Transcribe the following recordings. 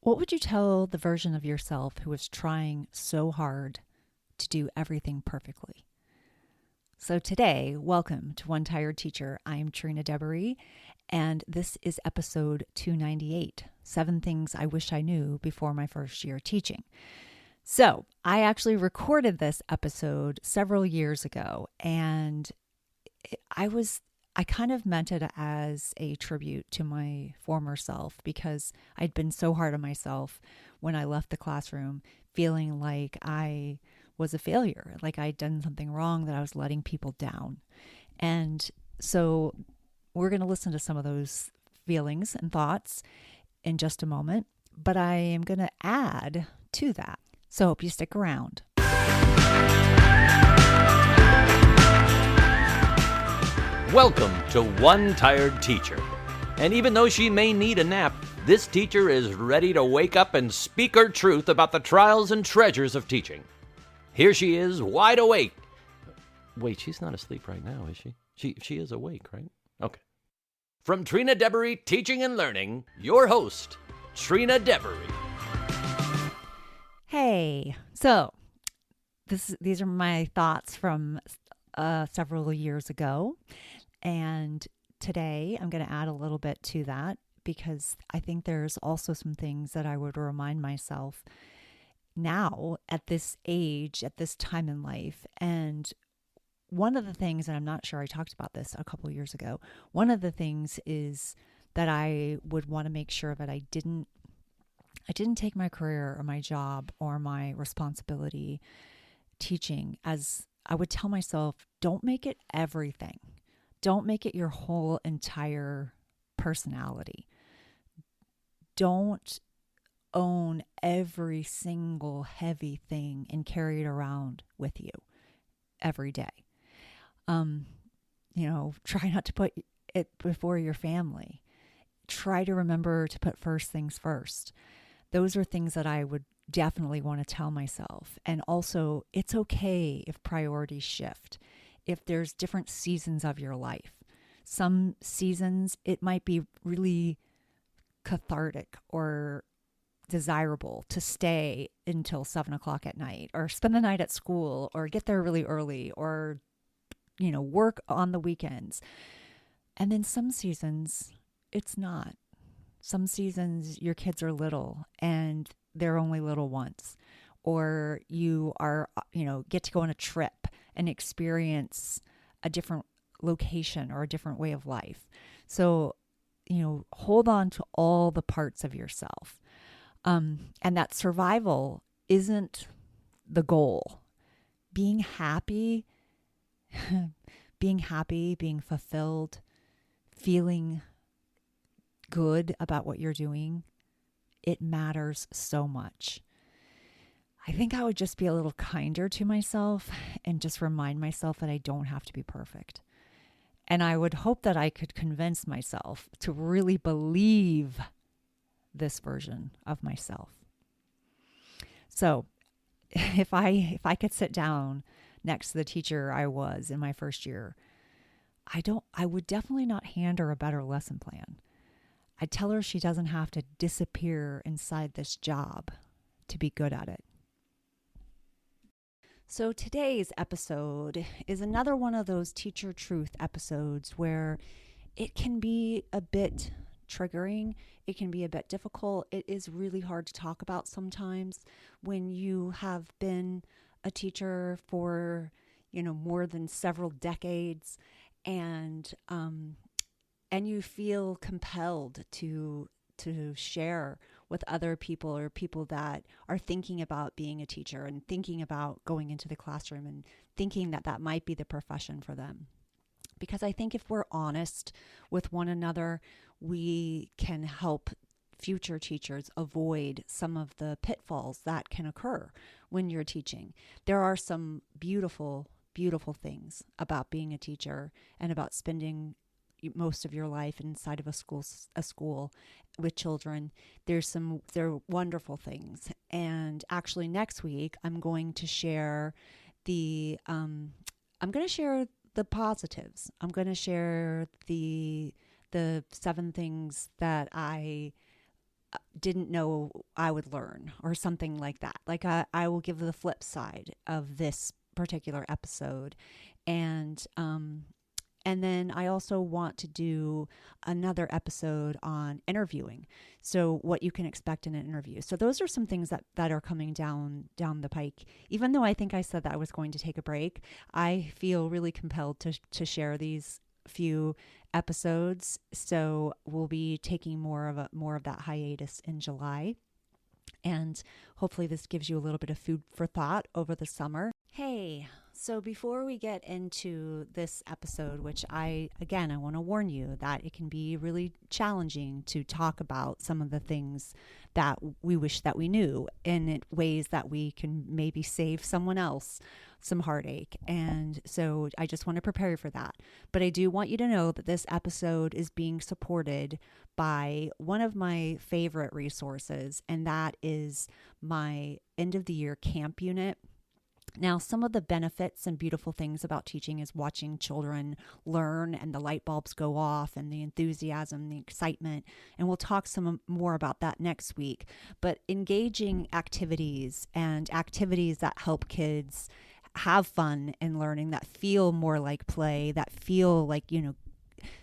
What would you tell the version of yourself who was trying so hard to do everything perfectly? So today, welcome to One Tired Teacher. I am Trina Debery, and this is episode 298, 7 Things I Wish I Knew Before My First Year Teaching. So I actually recorded this episode several years ago, and I kind of meant it as a tribute to my former self because I'd been so hard on myself when I left the classroom, feeling like I was a failure, like I'd done something wrong, that I was letting people down. And so we're going to listen to some of those feelings and thoughts in just a moment, but I am going to add to that. So hope you stick around. Welcome to One Tired Teacher. And even though she may need a nap, this teacher is ready to wake up and speak her truth about the trials and treasures of teaching. Here she is, wide awake. Wait, she's not asleep right now, is she? She is awake, right? Okay. From Trina Debery Teaching and Learning, your host, Trina Debery. Hey, so these are my thoughts from several years ago. And today I'm going to add a little bit to that because I think there's also some things that I would remind myself now at this age, at this time in life. And one of the things, and I'm not sure I talked about this a couple of years ago, one of the things is that I would want to make sure that I didn't take my career or my job or my responsibility teaching as I would tell myself, don't make it everything. Don't make it your whole entire personality. Don't own every single heavy thing and carry it around with you every day. Try not to put it before your family. Try to remember to put first things first. Those are things that I would definitely want to tell myself. And also, it's okay if priorities shift. If there's different seasons of your life. Some seasons, it might be really cathartic or desirable to stay until 7 o'clock at night or spend the night at school or get there really early or, work on the weekends. And then some seasons, it's not. Some seasons, your kids are little and they're only little once. Or you are, get to go on a trip and experience a different location or a different way of life. So, hold on to all the parts of yourself. And that survival isn't the goal. Being happy, being fulfilled, feeling good about what you're doing, it matters so much. I think I would just be a little kinder to myself and just remind myself that I don't have to be perfect. And I would hope that I could convince myself to really believe this version of myself. So if I could sit down next to the teacher I was in my first year, I would definitely not hand her a better lesson plan. I'd tell her she doesn't have to disappear inside this job to be good at it. So today's episode is another one of those teacher truth episodes where it can be a bit triggering. It can be a bit difficult. It is really hard to talk about sometimes when you have been a teacher for, more than several decades and you feel compelled to share with other people or people that are thinking about being a teacher and thinking about going into the classroom and thinking that that might be the profession for them. Because I think if we're honest with one another, we can help future teachers avoid some of the pitfalls that can occur when you're teaching. There are some beautiful, beautiful things about being a teacher and about spending most of your life inside of a school with children. They're wonderful things. And actually next week I'm going to share the positives. I'm going to share the 7 things that I didn't know I would learn, or something like that. Like I will give the flip side of this particular episode. And and then I also want to do another episode on interviewing. So what you can expect in an interview. So those are some things that are coming down the pike. Even though I think I said that I was going to take a break, I feel really compelled to share these few episodes. So we'll be taking more of that hiatus in July. And hopefully this gives you a little bit of food for thought over the summer. Hey, so before we get into this episode, which I want to warn you that it can be really challenging to talk about some of the things that we wish that we knew, in ways that we can maybe save someone else some heartache. And so I just want to prepare you for that. But I do want you to know that this episode is being supported by one of my favorite resources, and that is my end of the year camp unit. Now, some of the benefits and beautiful things about teaching is watching children learn and the light bulbs go off and the enthusiasm, the excitement. And we'll talk some more about that next week. But engaging activities and activities that help kids have fun in learning, that feel more like play, that feel like,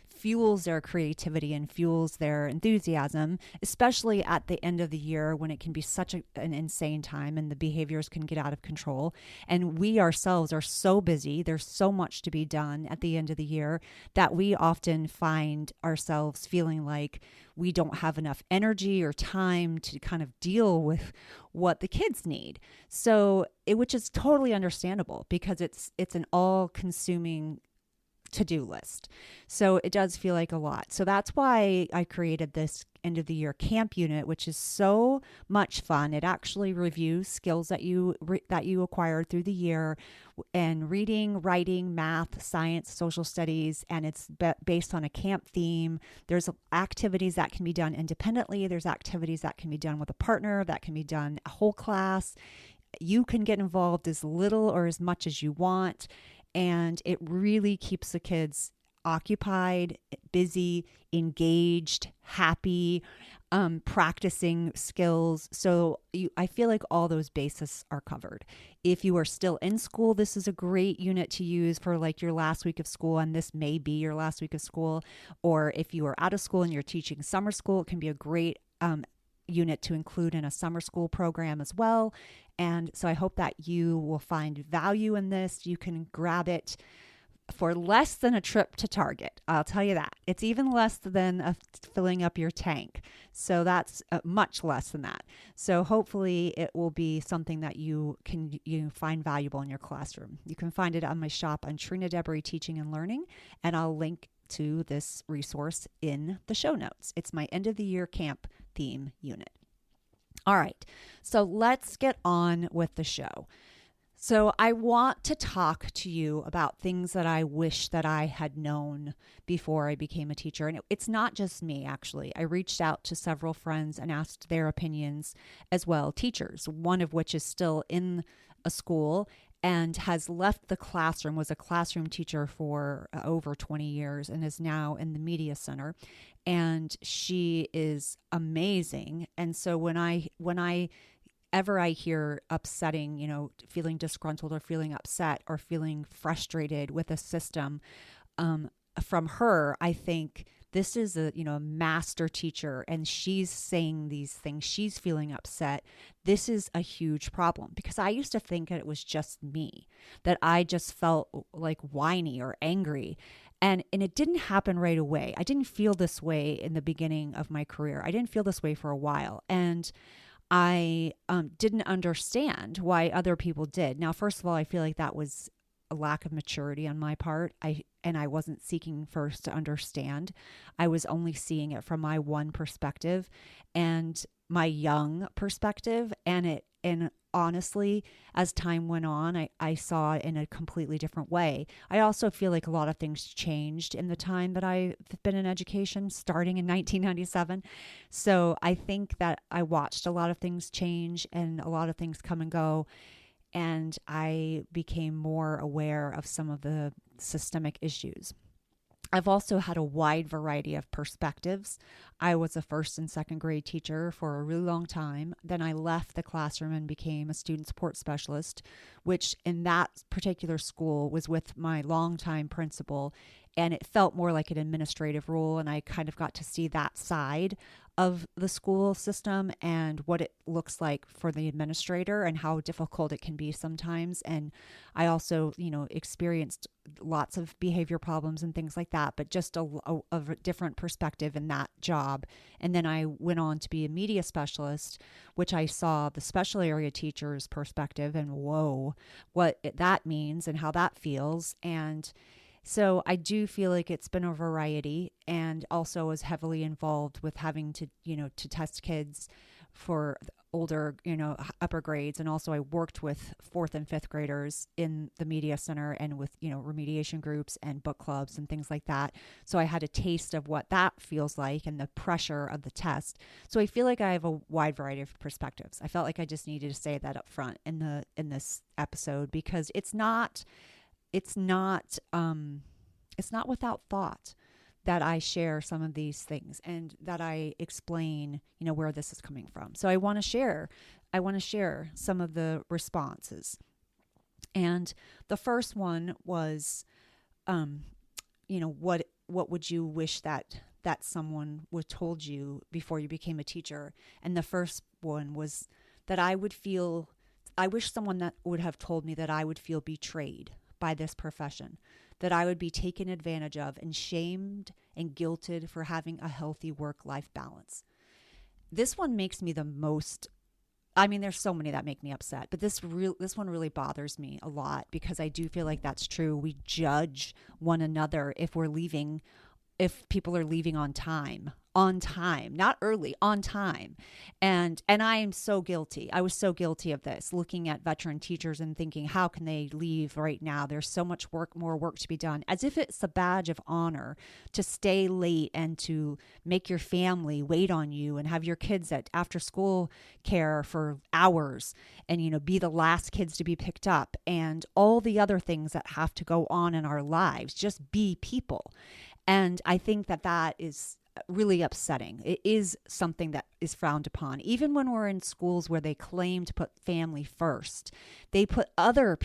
fuels their creativity and fuels their enthusiasm, especially at the end of the year when it can be such an insane time and the behaviors can get out of control. And we ourselves are so busy. There's so much to be done at the end of the year that we often find ourselves feeling like we don't have enough energy or time to kind of deal with what the kids need. So, which is totally understandable because it's an all-consuming to-do list. So it does feel like a lot. So that's why I created this end of the year camp unit, which is so much fun. It actually reviews skills that you acquired through the year, and reading, writing, math, science, social studies, and it's based on a camp theme. There's activities that can be done independently. There's activities that can be done with a partner, that can be done a whole class. You can get involved as little or as much as you want. And it really keeps the kids occupied, busy, engaged, happy, practicing skills. So I feel like all those bases are covered. If you are still in school, this is a great unit to use for like your last week of school, and this may be your last week of school. Or if you are out of school and you're teaching summer school, it can be a great unit to include in a summer school program as well. And so I hope that you will find value in this. You can grab it for less than a trip to Target. I'll tell you that. It's even less than filling up your tank. So that's much less than that. So hopefully it will be something that you find valuable in your classroom. You can find it on my shop on Trina Debris Teaching and Learning, and I'll link to this resource in the show notes. It's my end of the year camp theme unit. All right, so let's get on with the show. So I want to talk to you about things that I wish that I had known before I became a teacher. And it's not just me, actually. I reached out to several friends and asked their opinions as well, teachers, one of which is still in a school and has left the classroom, was a classroom teacher for over 20 years and is now in the media center. And she is amazing. And so when I hear upsetting, feeling disgruntled or feeling upset or feeling frustrated with a system from her, I think this is a master teacher, and she's saying these things. She's feeling upset. This is a huge problem, because I used to think that it was just me, that I just felt like whiny or angry. And it didn't happen right away. I didn't feel this way in the beginning of my career. I didn't feel this way for a while. And I didn't understand why other people did. Now, first of all, I feel like that was a lack of maturity on my part. I wasn't seeking first to understand. I was only seeing it from my one perspective and my young perspective. And honestly, as time went on, I saw it in a completely different way. I also feel like a lot of things changed in the time that I've been in education, starting in 1997. So I think that I watched a lot of things change and a lot of things come and go. And I became more aware of some of the systemic issues. I've also had a wide variety of perspectives. I was a first and second grade teacher for a really long time. Then I left the classroom and became a student support specialist, which in that particular school was with my longtime principal. And it felt more like an administrative role. And I kind of got to see that side of the school system and what it looks like for the administrator and how difficult it can be sometimes. And I also, experienced lots of behavior problems and things like that, but just a different perspective in that job. And then I went on to be a media specialist, which I saw the special area teacher's perspective and whoa, what that means and how that feels. And so I do feel like it's been a variety, and also was heavily involved with having to, to test kids for older, upper grades. And also I worked with fourth and fifth graders in the media center and with, remediation groups and book clubs and things like that. So I had a taste of what that feels like and the pressure of the test. So I feel like I have a wide variety of perspectives. I felt like I just needed to say that up front in this episode, because it's not without thought that I share some of these things and that I explain, where this is coming from. So I want to share some of the responses. And the first one was, what would you wish that someone would told you before you became a teacher? And the first one was that I wish someone that would have told me that I would feel betrayed by this profession, that I would be taken advantage of and shamed and guilted for having a healthy work-life balance. This one makes me the most, there's so many that make me upset, but this one really bothers me a lot, because I do feel like that's true. We judge one another if people are leaving on time, not early, on time. And I am so guilty. I was so guilty of this, looking at veteran teachers and thinking, how can they leave right now? There's so much more work to be done, as if it's a badge of honor to stay late and to make your family wait on you and have your kids at after school care for hours and, be the last kids to be picked up and all the other things that have to go on in our lives. Just be people. And I think that is really upsetting. It is something that is frowned upon. Even when we're in schools where they claim to put family first, they put other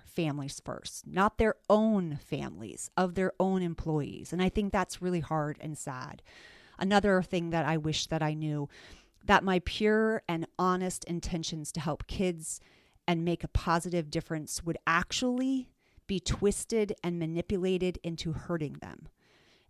families first, not their own families of their own employees. And I think that's really hard and sad. Another thing that I wish that I knew, that my pure and honest intentions to help kids and make a positive difference would actually be twisted and manipulated into hurting them.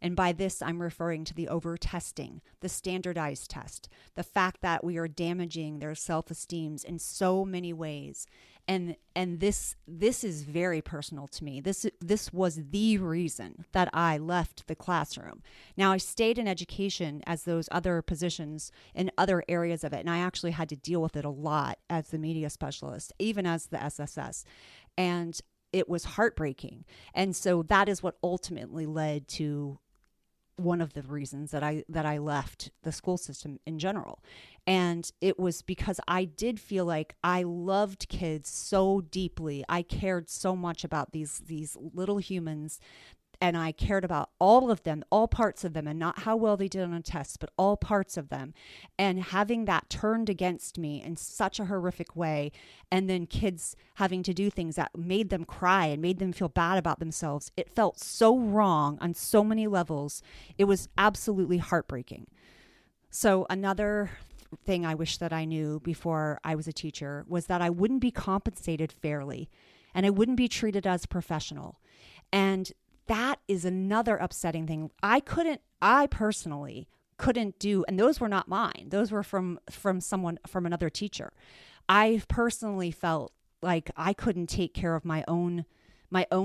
And by this, I'm referring to the over-testing, the standardized test, the fact that we are damaging their self-esteems in so many ways. And this is very personal to me. This was the reason that I left the classroom. Now, I stayed in education as those other positions in other areas of it, and I actually had to deal with it a lot as the media specialist, even as the SSS. And it was heartbreaking. And so that is what ultimately led to one of the reasons that I left the school system in general. And it was because I did feel like I loved kids so deeply. I cared so much about these little humans, and I cared about all of them, all parts of them, and not how well they did on a test, but all parts of them. And having that turned against me in such a horrific way, and then kids having to do things that made them cry and made them feel bad about themselves, it felt so wrong on so many levels. It was absolutely heartbreaking. So another thing I wish that I knew before I was a teacher was that I wouldn't be compensated fairly, and I wouldn't be treated as a professional. And that is another upsetting thing. I personally couldn't do, and those were not mine. Those were from another teacher. I personally felt like I couldn't take care of my own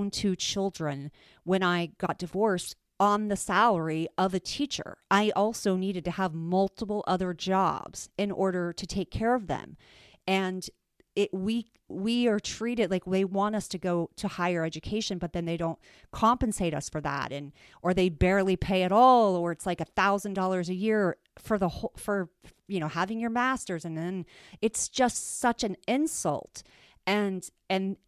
two children when I got divorced on the salary of a teacher. I also needed to have multiple other jobs in order to take care of them. And we are treated like they want us to go to higher education, but then they don't compensate us for that, or they barely pay at all, or it's like $1,000 a year for having your master's, and then it's just such an insult. And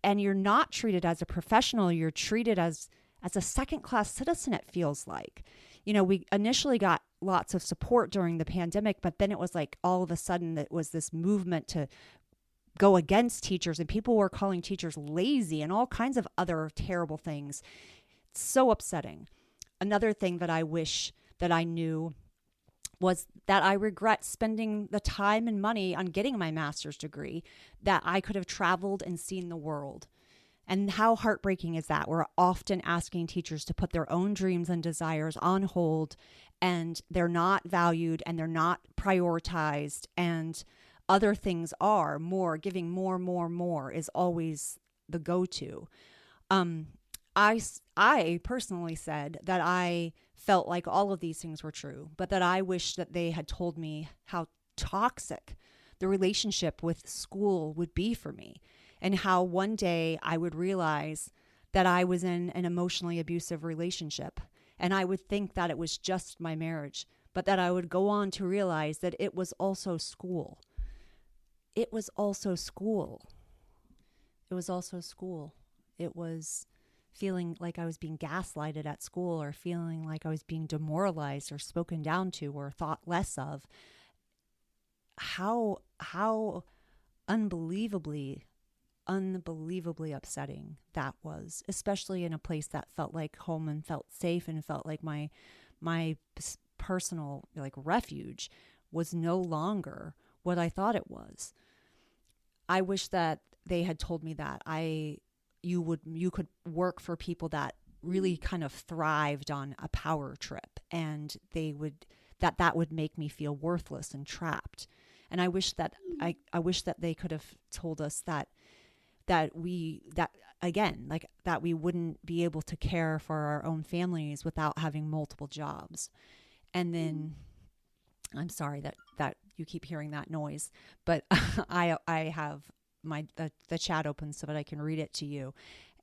you're not treated as a professional. You're treated as as a second-class citizen, it feels like. We initially got lots of support during the pandemic, but then it was like all of a sudden it was this movement to go against teachers, and people were calling teachers lazy and all kinds of other terrible things. It's so upsetting. Another thing that I wish that I knew was that I regret spending the time and money on getting my master's degree, that I could have traveled and seen the world. And how heartbreaking is that? We're often asking teachers to put their own dreams and desires on hold, and they're not valued and they're not prioritized, and other things are more. Giving more is always the go-to. I personally said that I felt like all of these things were true, but that I wish that they had told me how toxic the relationship with school would be for me, and how one day I would realize that I was in an emotionally abusive relationship, and I would think that it was just my marriage, but that I would go on to realize that it was also school. It was also school. It was also school. It was feeling like I was being gaslighted at school, or feeling like I was being demoralized or spoken down to or thought less of. How unbelievably upsetting that was, especially in a place that felt like home and felt safe and felt like my personal refuge was no longer what I thought it was. I wish that they had told me that you could work for people that really kind of thrived on a power trip, and that would make me feel worthless and trapped. And I wish that they could have told us that we wouldn't be able to care for our own families without having multiple jobs. And then I'm sorry that you keep hearing that noise, but I have the chat open so that I can read it to you.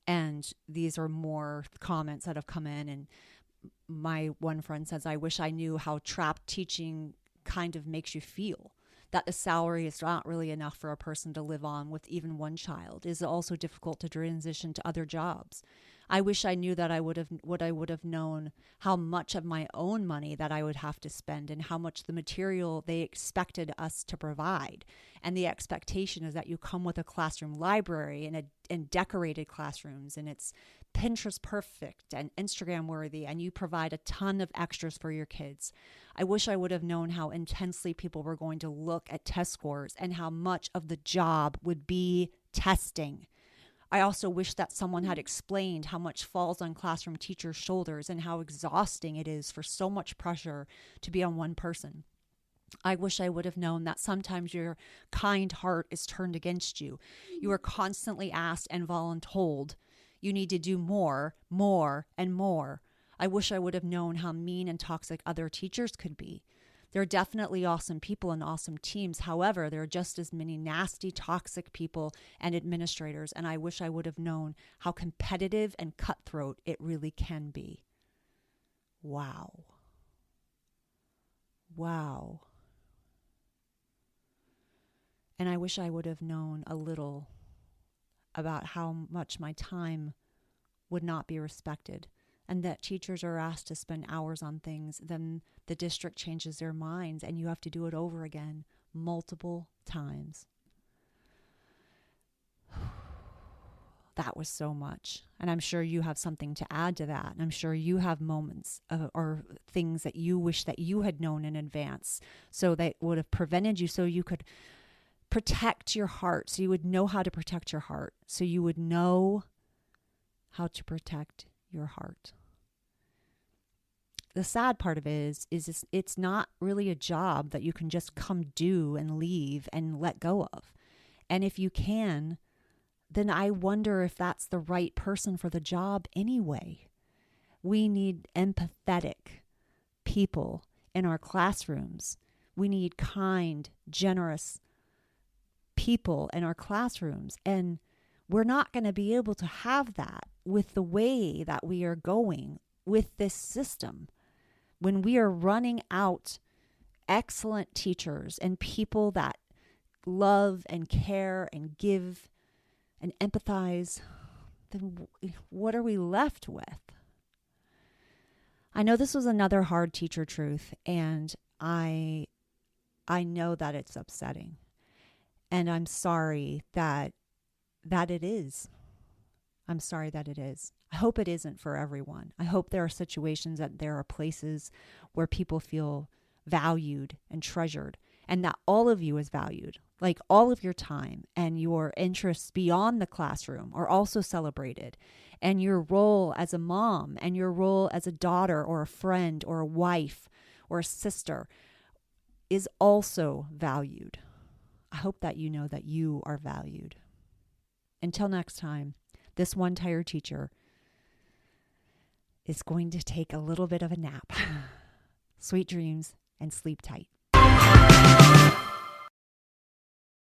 And these are more comments that have come in. And my one friend says, I wish I knew how trapped teaching kind of makes you feel. That the salary is not really enough for a person to live on with even one child. It is also difficult to transition to other jobs. I wish I knew that I would have known how much of my own money that I would have to spend, and how much the material they expected us to provide. And the expectation is that you come with a classroom library and decorated classrooms, and it's Pinterest perfect and Instagram worthy, and you provide a ton of extras for your kids. I wish I would have known how intensely people were going to look at test scores, and how much of the job would be testing. I also wish that someone had explained how much falls on classroom teachers' shoulders, and how exhausting it is for so much pressure to be on one person. I wish I would have known that sometimes your kind heart is turned against you. You are constantly asked and voluntold. You need to do more, and more. I wish I would have known how mean and toxic other teachers could be. There are definitely awesome people and awesome teams. However, there are just as many nasty, toxic people and administrators, and I wish I would have known how competitive and cutthroat it really can be. Wow. And I wish I would have known a little about how much my time would not be respected, and that teachers are asked to spend hours on things, then the district changes their minds and you have to do it over again multiple times. That was so much. And I'm sure you have something to add to that. And I'm sure you have moments or things that you wish that you had known in advance, so that would have prevented you, so you could protect your heart, so you would know how to protect your heart, so you would know how to protect your heart. The sad part of it is it's not really a job that you can just come do and leave and let go of. And if you can, then I wonder if that's the right person for the job anyway. We need empathetic people in our classrooms. We need kind, generous people in our classrooms. And we're not going to be able to have that with the way that we are going with this system. When we are running out excellent teachers and people that love and care and give and empathize, then what are we left with? I know this was another hard teacher truth, and I know that it's upsetting. And I'm sorry that it is. I'm sorry that it is. I hope it isn't for everyone. I hope there are situations, that there are places where people feel valued and treasured, and that all of you is valued. Like all of your time and your interests beyond the classroom are also celebrated. And your role as a mom and your role as a daughter or a friend or a wife or a sister is also valued. I hope that you know that you are valued. Until next time, this one tired teacher is going to take a little bit of a nap. Sweet dreams and sleep tight.